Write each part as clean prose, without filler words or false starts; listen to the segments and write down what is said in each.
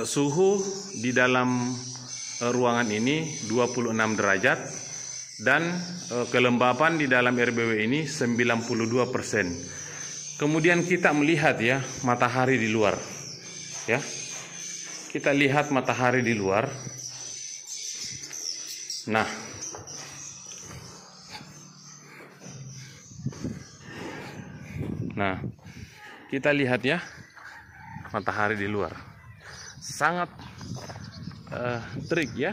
suhu di dalam ruangan ini 26 derajat dan kelembapan di dalam RBW ini 92%. Kemudian kita melihat ya matahari di luar. Ya. Kita lihat matahari di luar. Nah, kita lihat ya matahari di luar. Sangat terik ya.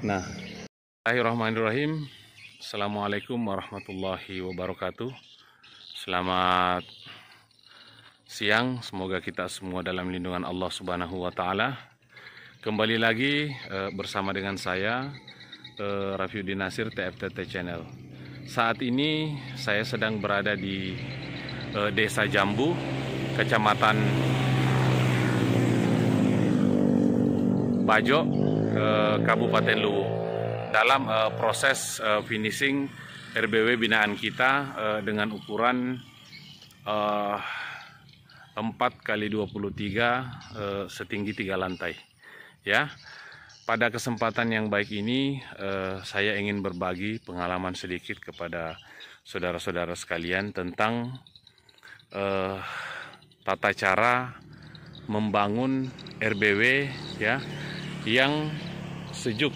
Nah, Bismillahirrahmanirrahim. Assalamualaikum warahmatullahi wabarakatuh. Selamat siang. Semoga kita semua dalam lindungan Allah Subhanahu wa taala. Kembali lagi bersama dengan saya Rafiuddin Nasir, TFTT Channel. Saat ini saya sedang berada di Desa Jambu, Kecamatan Bajo, Kabupaten Luwu, dalam proses finishing RBW binaan kita dengan ukuran 4x23 setinggi 3 lantai. Ya, pada kesempatan yang baik ini saya ingin berbagi pengalaman sedikit kepada saudara-saudara sekalian tentang tata cara membangun RBW ya yang sejuk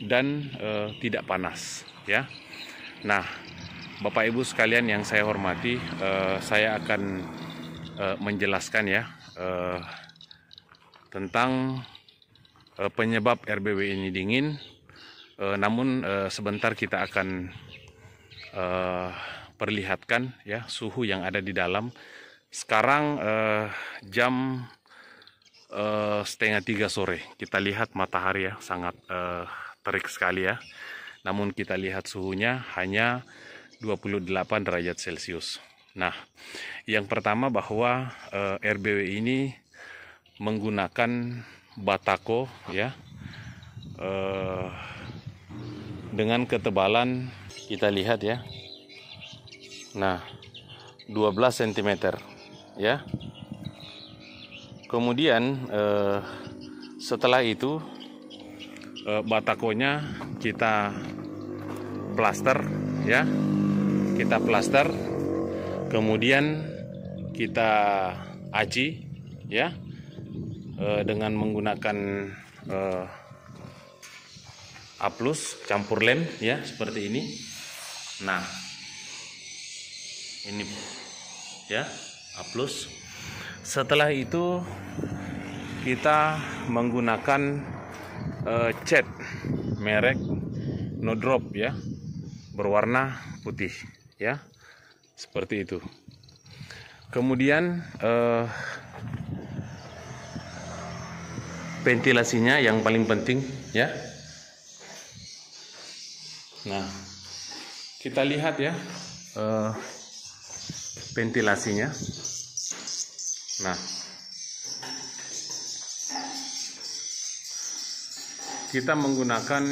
dan tidak panas ya. Nah, Bapak Ibu sekalian yang saya hormati, saya akan menjelaskan ya tentang penyebab RBW ini dingin. Namun sebentar kita akan perlihatkan ya suhu yang ada di dalam. Sekarang jam 2:30 sore. Kita lihat matahari ya sangat terik sekali ya. Namun kita lihat suhunya hanya 28 derajat Celcius. Nah, yang pertama bahwa RBW ini menggunakan batako ya dengan ketebalan kita lihat ya. Nah, 12 cm ya. Kemudian setelah itu batakonya kita plaster ya. Kita plaster, kemudian kita aci ya dengan menggunakan A+ campur lem ya seperti ini. Nah, ini ya A+. Setelah itu kita menggunakan cat merek No Drop ya, berwarna putih ya, seperti itu. Kemudian ventilasinya yang paling penting ya. Nah, kita lihat ya ventilasinya. Nah, kita menggunakan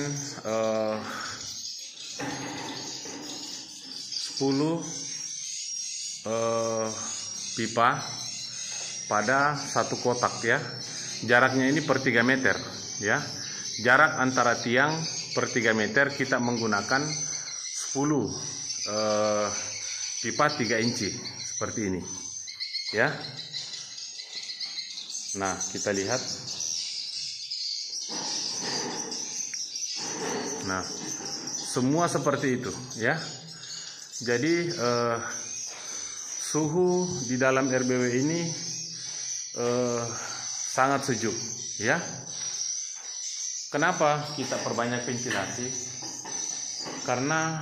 10 pipa pada satu kotak ya. Jaraknya ini per 3 meter ya. Jarak antara tiang per 3 meter kita menggunakan 10 pipa 3 inci seperti ini ya. Nah, kita lihat. Nah, semua seperti itu ya. Jadi suhu di dalam RBW ini sangat sejuk ya. Kenapa kita perbanyak ventilasi? Karena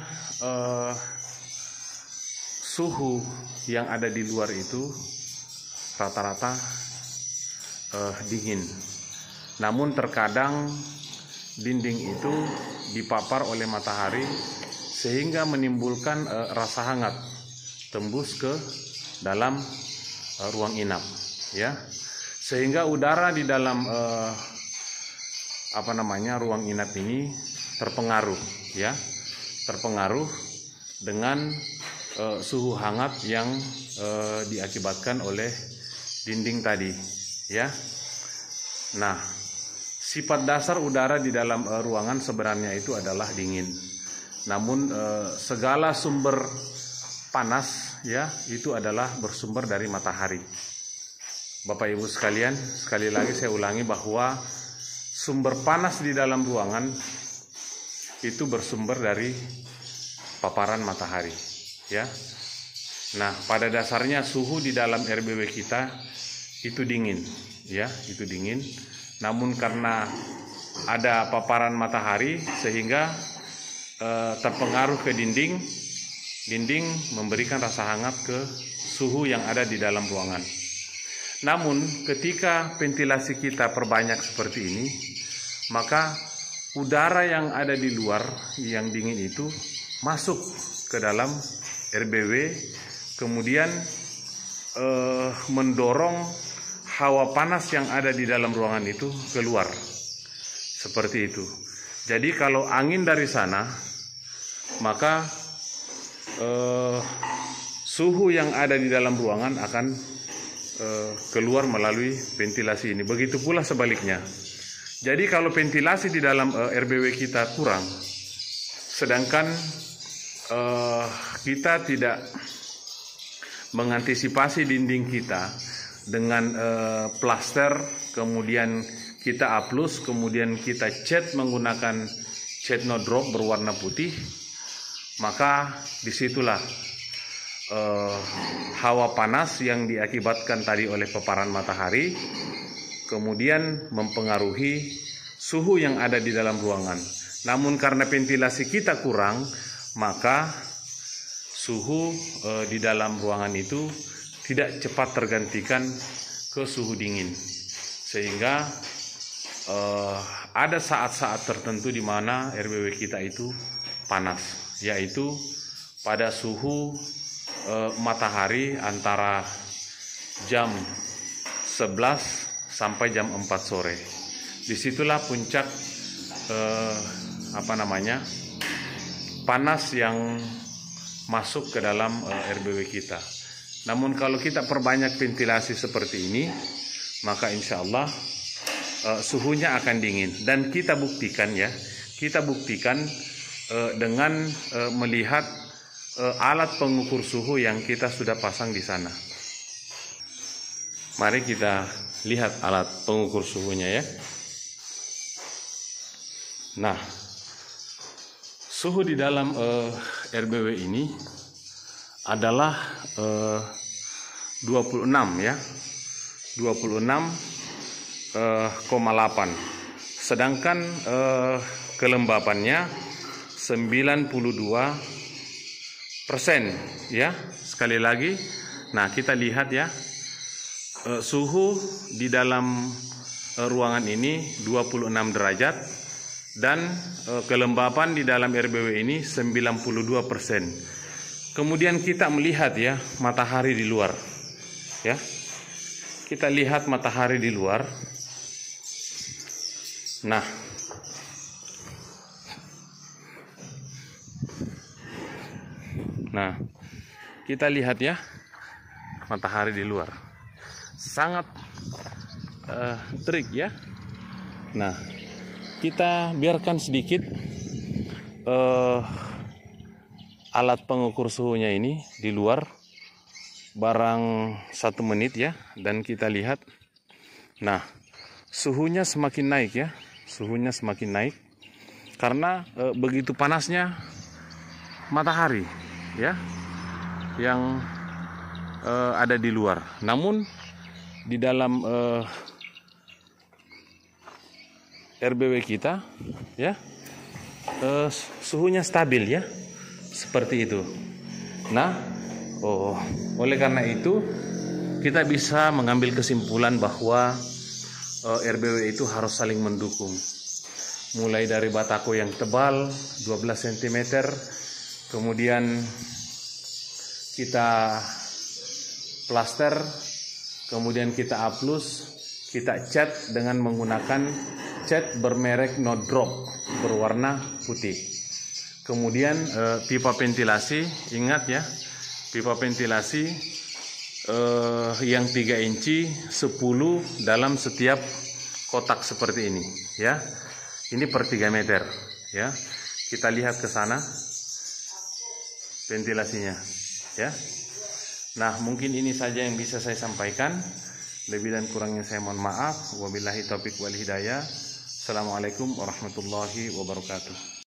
suhu yang ada di luar itu rata-rata dingin. Namun terkadang dinding itu dipapar oleh matahari sehingga menimbulkan rasa hangat tembus ke dalam ruang inap ya. Sehingga udara di dalam ruang inap ini terpengaruh ya. Terpengaruh dengan suhu hangat yang diakibatkan oleh dinding tadi ya. Nah, sifat dasar udara di dalam ruangan sebenarnya itu adalah dingin. Namun segala sumber panas ya itu adalah bersumber dari matahari. Bapak Ibu sekalian, sekali lagi saya ulangi bahwa sumber panas di dalam ruangan itu bersumber dari paparan matahari ya. Nah, pada dasarnya suhu di dalam RBW kita itu dingin ya, itu dingin. Namun karena ada paparan matahari sehingga terpengaruh ke dinding memberikan rasa hangat ke suhu yang ada di dalam ruangan. Namun ketika ventilasi kita perbanyak seperti ini, maka udara yang ada di luar yang dingin itu masuk ke dalam RBW, kemudian mendorong hawa panas yang ada di dalam ruangan itu keluar. Seperti itu. Jadi kalau angin dari sana, maka suhu yang ada di dalam ruangan akan keluar melalui ventilasi ini. Begitu pula sebaliknya. Jadi kalau ventilasi di dalam RBW kita kurang, sedangkan kita tidak mengantisipasi dinding kita dengan plaster, kemudian kita aplus, kemudian kita cat menggunakan cat no drop berwarna putih, maka disitulah hawa panas yang diakibatkan tadi oleh paparan matahari kemudian mempengaruhi suhu yang ada di dalam ruangan. Namun karena ventilasi kita kurang, maka suhu di dalam ruangan itu tidak cepat tergantikan ke suhu dingin, sehingga ada saat-saat tertentu di mana RBW kita itu panas, yaitu pada suhu matahari antara jam 11 sampai jam 4 sore. Disitulah puncak panas yang masuk ke dalam RBW kita. Namun kalau kita perbanyak ventilasi seperti ini, maka insya Allah suhunya akan dingin. Dan kita buktikan dengan melihat alat pengukur suhu yang kita sudah pasang di sana. Mari kita lihat alat pengukur suhunya ya. Nah, suhu di dalam RBW ini adalah 26 ya, 26,8. Sedangkan kelembapannya 92% ya. Sekali lagi, nah kita lihat ya, suhu di dalam ruangan ini 26 derajat dan kelembapan di dalam RBW ini 92%. Kemudian kita melihat ya matahari di luar ya. Kita lihat matahari di luar. Nah, kita lihat ya matahari di luar. Sangat terik ya. Nah, kita biarkan sedikit alat pengukur suhunya ini di luar barang 1 menit ya, dan kita lihat. Nah, suhunya semakin naik ya, suhunya semakin naik karena begitu panasnya matahari ya yang ada di luar. Namun di dalam RBW kita ya suhunya stabil ya. Seperti itu. Nah, oleh karena itu kita bisa mengambil kesimpulan bahwa RBW itu harus saling mendukung. Mulai dari batako yang tebal 12 cm, kemudian kita plaster, kemudian kita aplus, kita cat dengan menggunakan cat bermerek No Drop berwarna putih. Kemudian pipa ventilasi, ingat ya, pipa ventilasi yang 3 inci 10 dalam setiap kotak seperti ini ya. Ini per 3 meter ya. Kita lihat ke sana ventilasinya ya. Nah, mungkin ini saja yang bisa saya sampaikan. Lebih dan kurangnya saya mohon maaf. Wabillahi taufiq wal hidayah. Assalamualaikum warahmatullahi wabarakatuh.